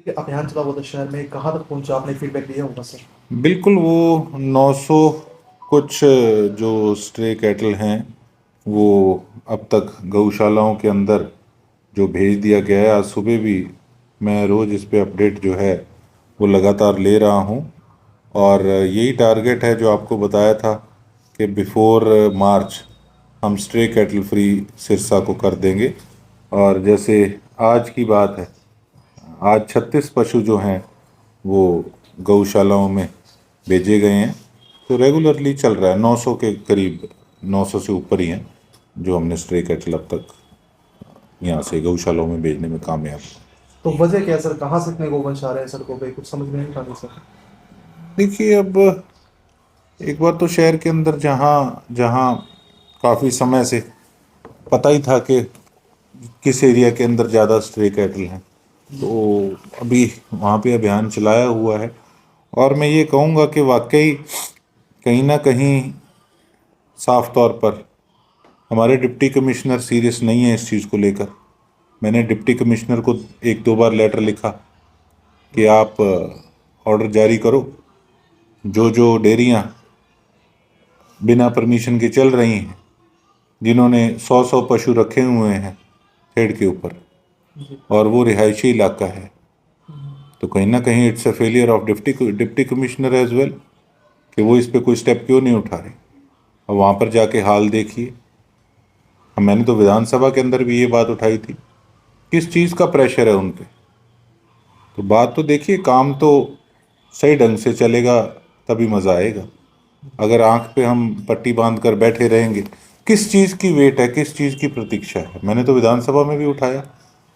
ये अभियान चला हुआ था शहर में, कहाँ तक पहुंचा? आपने फीडबैक दिया होगा सर। बिल्कुल। वो 900 कुछ जो स्ट्रे कैटल हैं वो अब तक गौशालाओं के अंदर जो भेज दिया गया है। आज सुबह भी मैं रोज़ इस पे अपडेट जो है वो लगातार ले रहा हूँ। और यही टारगेट है जो आपको बताया था कि बिफोर मार्च हम स्ट्रे कैटल फ्री सिरसा को कर देंगे। और जैसे आज की बात है, आज 36 पशु जो हैं वो गौशालाओं में भेजे गए हैं। तो रेगुलरली चल रहा है, 900 के करीब, 900 से ऊपर ही हैं जो हमने स्ट्रे कैटल अब तक यहाँ से गौशालाओं में भेजने में कामयाब हुए। तो वजह क्या है सर, कहाँ से इतने गोवंश आ रहे हैं सड़कों पे? कुछ समझ में नहीं आ रही सर। देखिए, अब एक बार तो शहर के अंदर जहाँ जहाँ काफ़ी समय से पता ही था कि किस एरिया के अंदर ज़्यादा स्ट्रे कैटल हैं, तो अभी वहाँ पे अभियान चलाया हुआ है। और मैं ये कहूँगा कि वाकई कहीं ना कहीं साफ तौर पर हमारे डिप्टी कमिश्नर सीरियस नहीं है इस चीज़ को लेकर। मैंने डिप्टी कमिश्नर को एक दो बार लेटर लिखा कि आप ऑर्डर जारी करो, जो जो डेयरियाँ बिना परमिशन के चल रही हैं, जिन्होंने 100 पशु रखे हुए हैं हेड के ऊपर, जी। और वो रिहायशी इलाका है, तो कहीं ना कहीं it's a failure of deputy commissioner as well कि वो इस पे कोई स्टेप क्यों नहीं उठा रहे। और वहाँ पर जाके हाल देखिए। मैंने तो विधानसभा के अंदर भी ये बात उठाई थी, किस चीज़ का प्रेशर है उन पे। तो बात तो देखिए, काम तो सही ढंग से चलेगा तभी मज़ा आएगा। अगर आंख पे हम पट्टी बांध कर बैठे रहेंगे, किस चीज़ की वेट है, किस चीज़ की प्रतीक्षा है। मैंने तो विधानसभा में भी उठाया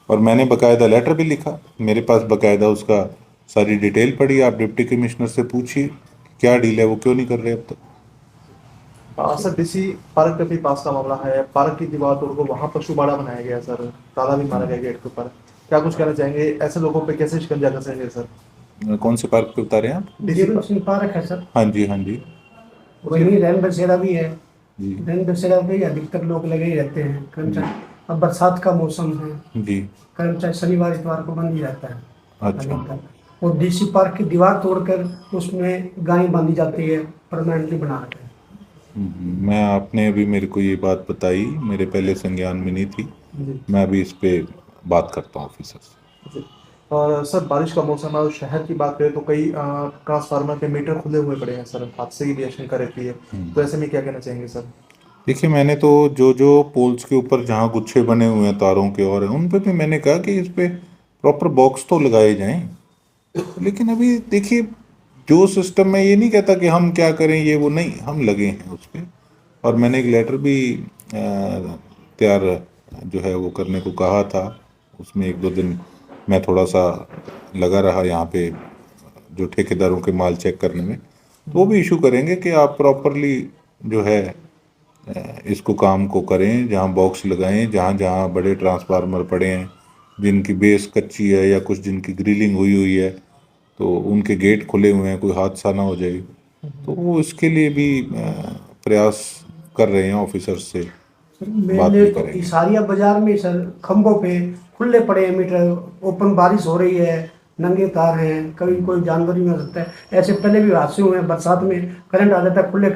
और मैंने बकायदा लेटर भी लिखा, मेरे पास बकायदा उसका सारी डिटेल पड़ी। आप डिप्टी कमिश्नर से पूछिए क्या डील है, वो क्यों नहीं कर रहे अब तक। सर डीसी पार्क के भी पास का मामला है, पार्क की दीवार तोड़ को वहां पशुबाड़ा बनाया गया सर, ताला भी मारा गया गेट के ऊपर। क्या कुछ कहना चाहेंगे? ऐसे लोगों पे कैसे शिकंजा कसेंगे सर? कौन से पार्क पे उतारे हैं आप? देवी सिंह पार्क है सर। हाँ जी, हाँ जी। वही रैन बसेरा भी है। जी। रैन बसेरा पे अधिकतर लोग लगे ही रहते हैं जी। कर्मचारी। अब बरसात का मौसम है, जी। कर्मचारी शनिवार इतवार को बंद ही रहता है अच्छा। अधिकतर। और डीसी पार्क की दीवार तोड़कर उसमें गाय बांधी जाती है, परमानेंटली बना रखा है। मैं आपने अभी मेरे को ये बात बताई, मेरे पहले संज्ञान में नहीं थी। जी। मैं अभी इस पे बात करता हूँ ऑफिसर से। जी। और सर बारिश का मौसम है और शहर की बात करें तो कई ट्रांसफार्मर के मीटर खुले हुए पड़े हैं सर, हादसे की भी आशंका रहती है। तो ऐसे में क्या कहना चाहेंगे सर? देखिए, मैंने तो जो जो पोल्स के ऊपर जहाँ गुच्छे बने हुए हैं तारों के और उन पे भी मैंने कहा कि इस पे प्रॉपर बॉक्स तो लगाए जाएं। लेकिन अभी देखिए, जो सिस्टम, मैं ये नहीं कहता कि हम क्या करें ये वो, नहीं, हम लगे हैं उस पे। और मैंने एक लेटर भी तैयार जो है वो करने को कहा था। उसमें एक दो दिन मैं थोड़ा सा लगा रहा यहाँ पे जो ठेकेदारों के माल चेक करने में। तो वो भी इशू करेंगे कि आप प्रॉपरली जो है इसको काम को करें, जहाँ बॉक्स लगाएं, जहाँ जहाँ बड़े ट्रांसफार्मर पड़े हैं जिनकी बेस कच्ची है या कुछ जिनकी ग्रिलिंग हुई हुई है, तो उनके गेट खुले हुए हैं, कोई हादसा ना हो जाए। तो वो इसके लिए भी प्रयास कर रहे हैं ऑफिसर्स से, बात मेले भी तो करेंगे। इसारिया बाजार में सर खंभों पे खुले पड़े हैं मीटर। ओपन बारिश हो रही है, नंगे तार हैं, कभी कोई जानवर भी हो सकता है। ऐसे पहले भी हादसे हुए हैं, बरसात में करंट आ जाता है, खुले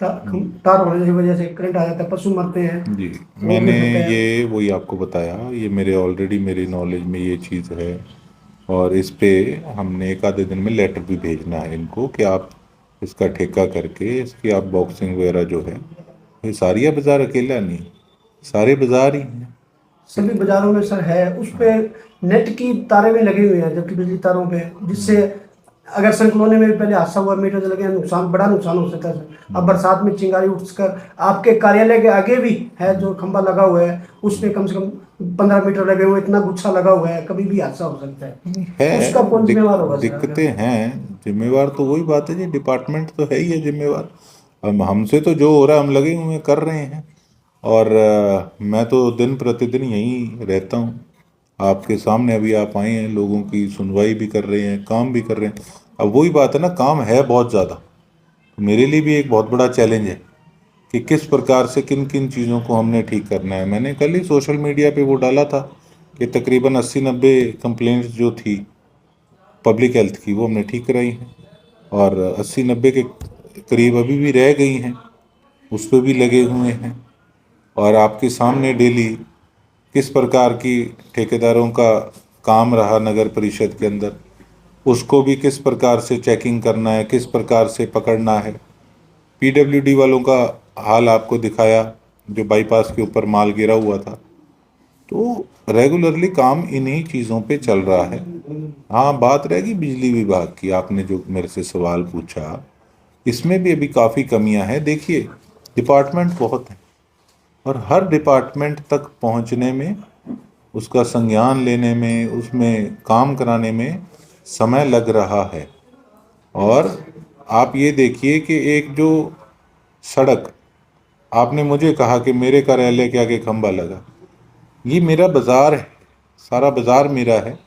तार होने की वजह से करंट आ जाता है, पशु मरते हैं। जी। वो भी मैंने होता है। ये वही आपको बताया, ये मेरे ऑलरेडी मेरी नॉलेज में ये चीज़ है। और इस पे हमने एक आधे दिन में लेटर भी भेजना है इनको कि आप इसका ठेका करके इसकी आप बॉक्सिंग वगैरह जो है, ये सारिया बाजार अकेला नहीं, सारे बाजार ही हैं। सभी बाजारों में सर है। उस पे नेट की तारें भी लगी हुई हैं, जबकि बिजली तारों पे, जिससे अगर संकलोने में भी पहले हादसा हुआ, मीटर जल गया, नुकसान, बड़ा नुकसान हो सकता है सर। अब बरसात में चिंगारी उठकर आपके कार्यालय के आगे भी है जो खंभा लगा हुआ है, उस पे कम से कम 15 मीटर लगे हुए, इतना गुच्छा लगा हुआ है, कभी भी हादसा हो सकता है। उसका है कौन जिम्मेवार होगा सर दिक्कतें अगर? हैं, जिम्मेवार तो वही बात है जी, डिपार्टमेंट तो है ही है जिम्मेवार। अब हमसे तो जो हो रहा है हम लगे हुए हैं, कर रहे हैं। और मैं तो दिन प्रतिदिन यहीं रहता हूँ, आपके सामने अभी आप आए हैं, लोगों की सुनवाई भी कर रहे हैं, काम भी कर रहे हैं। अब वही बात है ना, काम है बहुत ज़्यादा। मेरे लिए भी एक बहुत बड़ा चैलेंज है कि किस प्रकार से किन किन चीज़ों को हमने ठीक करना है। मैंने कल ही सोशल मीडिया पे वो डाला था कि तकरीबन 80-90 कंप्लेंट्स जो थी पब्लिक हेल्थ की वो हमने ठीक कराई हैं, और 80-90 के करीब अभी भी रह गई हैं, उस पर भी लगे हुए हैं। और आपके सामने डेली किस प्रकार की ठेकेदारों का काम रहा नगर परिषद के अंदर, उसको भी किस प्रकार से चेकिंग करना है, किस प्रकार से पकड़ना है। पीडब्ल्यूडी वालों का हाल आपको दिखाया, जो बाईपास के ऊपर माल गिरा हुआ था। तो रेगुलरली काम इन्हीं चीज़ों पे चल रहा है। हाँ, बात रहेगी बिजली विभाग की, आपने जो मेरे से सवाल पूछा, इसमें भी अभी काफ़ी कमियां हैं। देखिए, डिपार्टमेंट बहुत हैं, और हर डिपार्टमेंट तक पहुंचने में, उसका संज्ञान लेने में, उसमें काम कराने में समय लग रहा है। और आप ये देखिए कि एक जो सड़क, आपने मुझे कहा कि मेरे कार्यालय के आगे खंबा लगा, ये मेरा बाज़ार है, सारा बाज़ार मेरा है।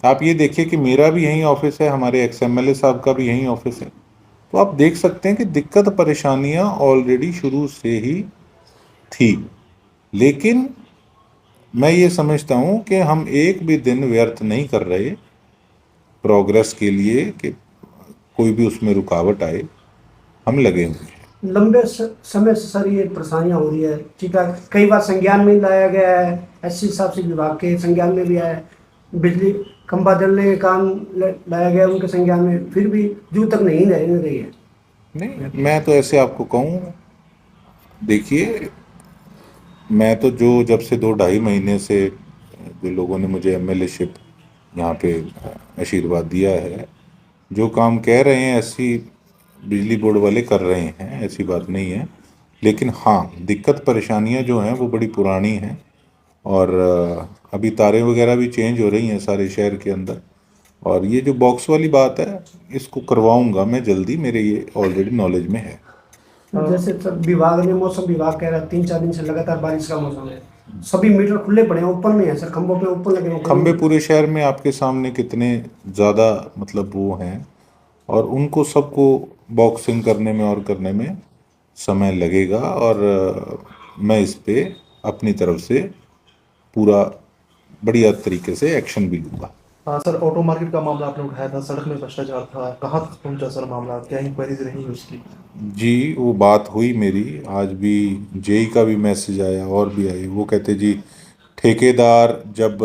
आप ये देखिए कि मेरा भी यहीं ऑफिस है, हमारे एक्सएमएलए साहब का भी यहीं ऑफिस है। तो आप देख सकते हैं कि दिक्कत परेशानियां ऑलरेडी शुरू से ही थी। लेकिन मैं ये समझता हूं कि हम एक भी दिन व्यर्थ नहीं कर रहे प्रोग्रेस के लिए, कि कोई भी उसमें रुकावट आए, हम लगे हुए हैं। लंबे समय से सर ये परेशानियां हो रही है, ठीक है, कई बार संज्ञान में लाया गया है, एससी साहब से विभाग के संज्ञान में भी आया है, बिजली खंभा जलने के काम लाया गया उनके संज्ञान में, फिर भी जू तक नहीं रही है। नहीं, मैं तो ऐसे आपको कहूँ, देखिए, मैं तो जो जब से 2-2.5 महीने से जो लोगों ने मुझे एमएलए-शिप यहाँ पे आशीर्वाद दिया है, जो काम कह रहे हैं ऐसी बिजली बोर्ड वाले कर रहे हैं, ऐसी बात नहीं है। लेकिन हाँ, दिक्कत परेशानियाँ जो हैं वो बड़ी पुरानी हैं, और अभी तारें वगैरह भी चेंज हो रही हैं सारे शहर के अंदर। और ये जो बॉक्स वाली बात है, इसको करवाऊंगा मैं जल्दी, मेरे ये ऑलरेडी नॉलेज में है। जैसे सर विभाग ने, मौसम विभाग कह रहा है 3-4 दिन से लगातार बारिश का मौसम है, सभी मीटर खुले पड़े हैं, ओपन में है सर, खंभों पे ओपन लगे हैं। खंबे पूरे शहर में आपके सामने कितने ज़्यादा, मतलब वो हैं, और उनको सबको बॉक्सिंग करने में और करने में समय लगेगा। और मैं इस पे अपनी तरफ से पूरा बढ़िया तरीके से एक्शन भी लूँगा। हाँ सर, ऑटो मार्केट का मामला आपने उठाया था, सड़क में भ्रष्टाचार था, कहाँ तक पहुंचा सर मामला, क्या इंक्वायरीज रही उसकी? जी, वो बात हुई मेरी, आज भी जेई का भी मैसेज आया और भी आए। वो कहते जी, ठेकेदार जब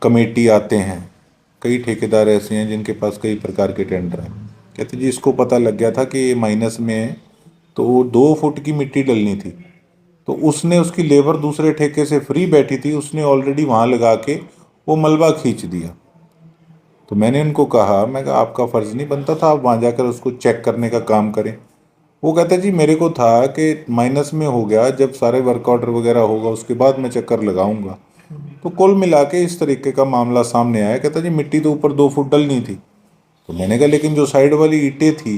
कमेटी आते हैं, कई ठेकेदार ऐसे हैं जिनके पास कई प्रकार के टेंडर हैं, कहते जी इसको पता लग गया था कि ये माइनस में है, तो वो 2 फुट की मिट्टी डलनी थी, तो उसने, उसकी लेबर दूसरे ठेके से फ्री बैठी थी, उसने ऑलरेडी वहाँ लगा के वो मलबा खींच दिया। तो मैंने उनको कहा, मैं कहा आपका फ़र्ज़ नहीं बनता था आप वहाँ जाकर उसको चेक करने का काम करें? वो कहते जी मेरे को था कि माइनस में हो गया, जब सारे वर्क ऑर्डर वगैरह होगा उसके बाद मैं चक्कर लगाऊंगा। तो कुल मिला के इस तरीके का मामला सामने आया। कहता जी मिट्टी तो ऊपर 2 फुट डलनी थी। तो मैंने कहा लेकिन जो साइड वाली ईंटें थी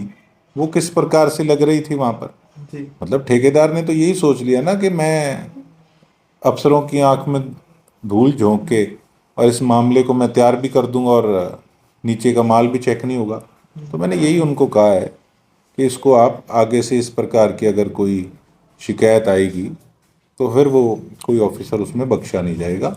वो किस प्रकार से लग रही थी वहाँ पर? जी। मतलब ठेकेदार ने तो यही सोच लिया ना कि मैं अफसरों की आंख में धूल झोंक के और इस मामले को मैं तैयार भी कर दूंगा और नीचे का माल भी चेक नहीं होगा। तो मैंने यही उनको कहा है कि इसको आप आगे से इस प्रकार की अगर कोई शिकायत आएगी तो फिर वो कोई ऑफिसर उसमें बख्शा नहीं जाएगा,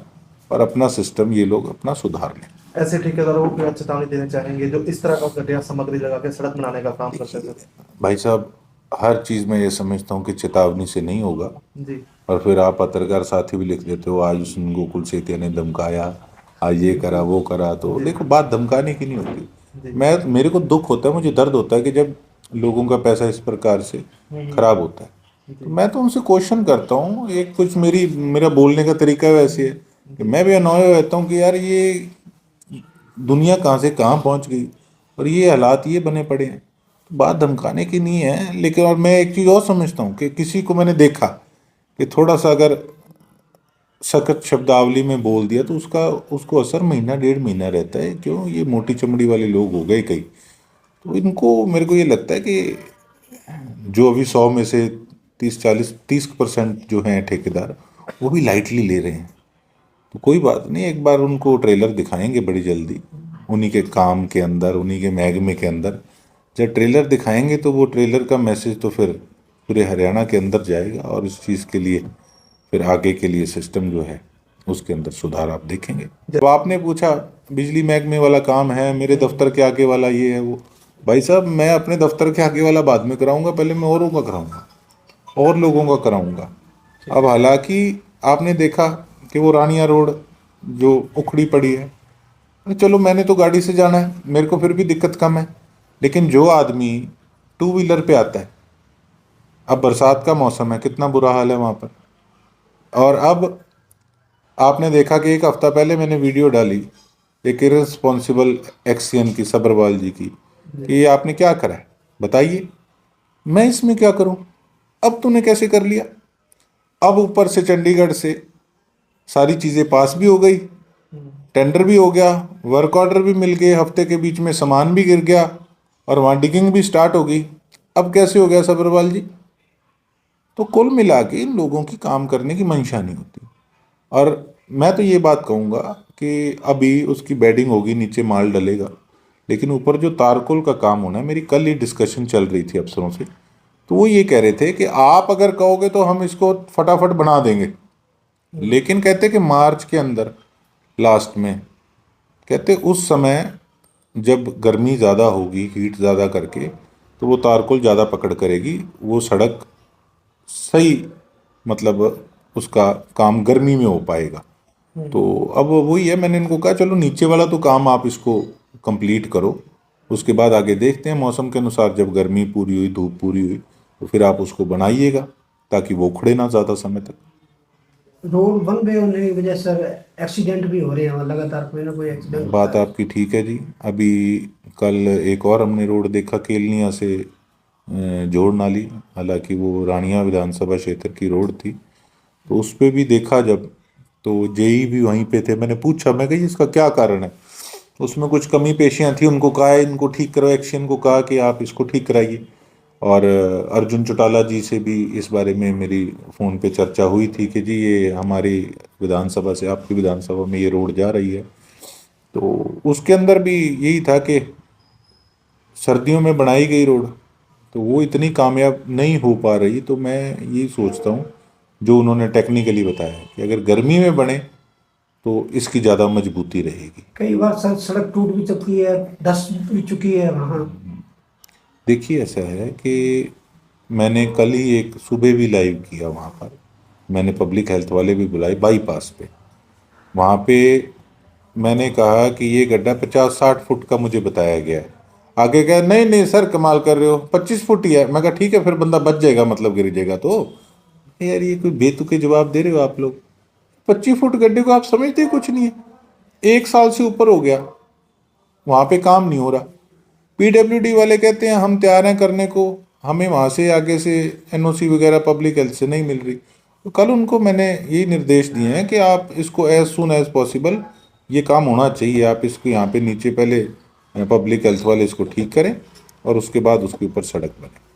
और अपना सिस्टम ये लोग अपना सुधार लें। ऐसे ठेकेदारों को क्या चेतावनी देना चाहेंगे जो इस तरह का घटिया सामग्री लगा के सड़क बनाने का काम करते थे? भाई साहब, हर चीज़ में ये समझता हूँ कि चेतावनी से नहीं होगा। जी। और फिर आप पत्रकार साथी भी लिख देते हो, आज उसने गोकुल सेतिया ने धमकाया, आज ये करा वो करा। तो देखो, बात धमकाने की नहीं होती। मेरे को दुख होता है, मुझे दर्द होता है कि जब लोगों का पैसा इस प्रकार से खराब होता है। तो मैं तो उनसे क्वेश्चन करता हूँ, एक कुछ मेरा बोलने का तरीका वैसे है कि मैं भी अनॉय रहता हूँ कि यार ये दुनिया कहाँ से कहाँ पहुँच गई और ये हालात ये बने पड़े हैं। तो बात धमकाने की नहीं है। लेकिन और मैं एक चीज़ और समझता हूँ कि किसी को मैंने देखा कि थोड़ा सा अगर सख्त शब्दावली में बोल दिया तो उसको असर महीना 1.5 महीना रहता है। क्यों? ये मोटी चमड़ी वाले लोग हो गए कई। तो इनको, मेरे को ये लगता है कि जो अभी 100 में से 30% जो हैं ठेकेदार, वो भी लाइटली ले रहे हैं। तो कोई बात नहीं, एक बार उनको ट्रेलर दिखाएंगे बड़ी जल्दी, उन्हीं के काम के अंदर, उन्हीं के महकमे के अंदर। जब ट्रेलर दिखाएंगे तो वो ट्रेलर का मैसेज तो फिर पूरे हरियाणा के अंदर जाएगा, और इस चीज़ के लिए फिर आगे के लिए सिस्टम जो है उसके अंदर सुधार आप देखेंगे। जब आपने पूछा बिजली महकमे वाला काम है, मेरे दफ्तर के आगे वाला ये है वो, भाई साहब मैं अपने दफ्तर के आगे वाला बाद में कराऊंगा, पहले मैं औरों का कराऊंगा और लोगों का कराऊंगा। अब हालांकि आपने देखा कि वो रानिया रोड जो उखड़ी पड़ी है, चलो मैंने तो गाड़ी से जाना है, मेरे को फिर भी दिक्कत कम है। लेकिन जो आदमी टू व्हीलर पे आता है, अब बरसात का मौसम है, कितना बुरा हाल है वहाँ पर। और अब आपने देखा कि एक हफ्ता पहले मैंने वीडियो डाली एक इररिस्पॉन्सिबल एक्सियन की, सब्रवाल जी की, कि ये आपने क्या करा है बताइए, मैं इसमें क्या करूं, अब तूने कैसे कर लिया। अब ऊपर से चंडीगढ़ से सारी चीज़ें पास भी हो गई, टेंडर भी हो गया, वर्क ऑर्डर भी मिल गए, हफ्ते के बीच में सामान भी गिर गया और वहाँ डिगिंग भी स्टार्ट हो गई। अब कैसे हो गया सब्रवाल जी। तो कुल मिला के इन लोगों की काम करने की मंशा नहीं होती। और मैं तो ये बात कहूँगा कि अभी उसकी बेडिंग होगी, नीचे माल डलेगा, लेकिन ऊपर जो तारकोल का काम होना है, मेरी कल ही डिस्कशन चल रही थी अफसरों से, तो वो ये कह रहे थे कि आप अगर कहोगे तो हम इसको फटाफट बना देंगे, लेकिन कहते कि मार्च के अंदर लास्ट में, कहते उस समय जब गर्मी ज़्यादा होगी, हीट ज़्यादा करके, तो वो तारकोल ज़्यादा पकड़ करेगी, वो सड़क सही, मतलब उसका काम गर्मी में हो पाएगा। तो अब वही है, मैंने इनको कहा चलो नीचे वाला तो काम आप इसको कंप्लीट करो, उसके बाद आगे देखते हैं मौसम के अनुसार, जब गर्मी पूरी हुई, धूप पूरी हुई, तो फिर आप उसको बनाइएगा ताकि वो उखड़े ना ज़्यादा समय तक। रोड वन वे होने की वजह से सर एक्सीडेंट भी हो रहे हैं, लगातार कोई ना कोई एक्सीडेंट बात होता है। आपकी ठीक है जी। अभी कल एक और हमने रोड देखा, केलनिया से जोड़ नाली, हालांकि वो रानिया विधानसभा क्षेत्र की रोड थी, तो उस पर भी देखा जब, तो जेई भी वहीं पे थे, मैंने पूछा, मैं कही इसका क्या कारण है, उसमें कुछ कमी पेशियां थी, उनको कहा है इनको ठीक करो, एक्शन को कहा कि आप इसको ठीक कराइए। और अर्जुन चौटाला जी से भी इस बारे में मेरी फ़ोन पे चर्चा हुई थी कि जी ये हमारी विधानसभा से आपकी विधानसभा में ये रोड जा रही है, तो उसके अंदर भी यही था कि सर्दियों में बनाई गई रोड, तो वो इतनी कामयाब नहीं हो पा रही। तो मैं ये सोचता हूँ जो उन्होंने टेक्निकली बताया है कि अगर गर्मी में बने तो इसकी ज़्यादा मजबूती रहेगी। कई बार सर सड़क टूट भी चुकी है, धंस भी चुकी है वहाँ। देखिए ऐसा है कि मैंने कल ही एक सुबह भी लाइव किया वहाँ पर, मैंने पब्लिक हेल्थ वाले भी बुलाए बाईपास पे, वहाँ पे मैंने कहा कि ये गड्ढा 50-60 फुट का मुझे बताया गया है। आगे कहा नहीं नहीं सर कमाल कर रहे हो, 25 फुट ही है। मैं कहा ठीक है फिर बंदा बच जाएगा, मतलब गिर जाएगा तो। यार ये कोई बेतुके जवाब दे रहे हो आप लोग। 25 फुट गड्ढे को आप समझते ही कुछ नहीं है, 1 साल से ऊपर हो गया, वहाँ पे काम नहीं हो रहा। पीडब्ल्यूडी वाले कहते हैं हम तैयार हैं करने को, हमें वहाँ से आगे से एनओसी वगैरह पब्लिक हेल्थ से नहीं मिल रही। तो कल उनको मैंने यही निर्देश दिए हैं कि आप इसको एज सुन एज पॉसिबल, ये काम होना चाहिए, आप इसको यहाँ पे नीचे पहले पब्लिक हेल्थ वाले इसको ठीक करें और उसके बाद उसके ऊपर सड़क बने।